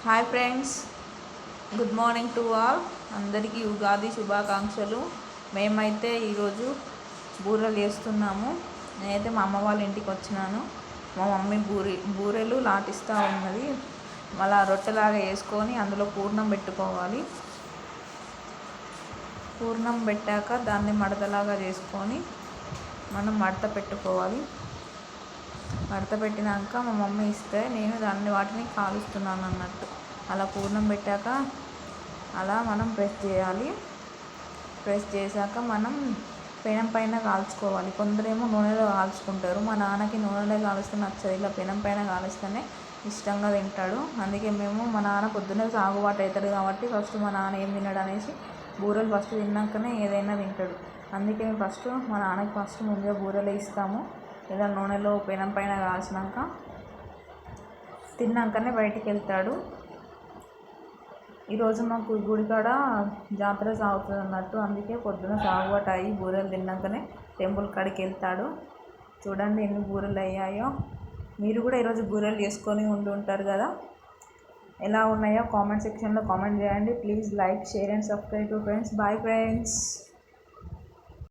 Hi friends, good morning to all. అందరికీ ఉగాది శుభాకాంక్షలు. మేమైతే ఈరోజు బూరెలు చేస్తున్నాము. నేనైతే మా అమ్మ వాళ్ళ ఇంటికి వచ్చినాను. మా మమ్మీ బూరెలు లాటిస్తూ ఉన్నది. మళ్ళీ రొట్టెలాగా వేసుకొని అందులో పూర్ణం పెట్టుకోవాలి. పూర్ణం పెట్టాక దాన్ని మడతలాగా చేసుకొని మనం మడత పెట్టుకోవాలి. మడత పెట్టినాక మా మమ్మీ ఇస్తే నేను వాటిని కాలుస్తున్నాను అన్నట్టు. అలా పూర్ణం పెట్టాక అలా మనం ప్రెస్ చేయాలి. ప్రెస్ చేశాక మనం పెనం పైన కాల్చుకోవాలి. కొందరేమో నూనెలో కాల్చుకుంటారు. మా నాన్నకి నూనెలో కాలుస్తే నచ్చదు, ఇలా పెనం పైన కాలుస్తేనే ఇష్టంగా తింటాడు. అందుకే మా నాన్న పొద్దున్నే సాగుబాటు అవుతాడు కాబట్టి ఫస్ట్ మా నాన్న ఏం తినడు అనేసి బూరెలు ఫస్ట్ తిన్నాకనే ఏదైనా తింటాడు. అందుకే మా నాన్నకి ఫస్ట్ ముందుగా బూరెలు ఇస్తాము. ఇలా నూనెలో పెనం పైన కాల్చినాక తిన్నాకనే బయటికి వెళ్తాడు. ఈరోజు మాకు గుడికాడ జాతర సాగుతుంది అన్నట్టు. అందుకే పొద్దున సాగుబాటు అయ్యి బూరెలు తిన్నాకనే టెంపుల్ కాడికి వెళ్తాడు. చూడండి ఎన్ని బూరెలు అయ్యాయో. మీరు కూడా ఈరోజు బూరెలు చేసుకొని ఉంటారు కదా. ఎలా ఉన్నాయో కామెంట్ సెక్షన్లో కామెంట్ చేయండి. Please like, share and subscribe to friends. Bye friends.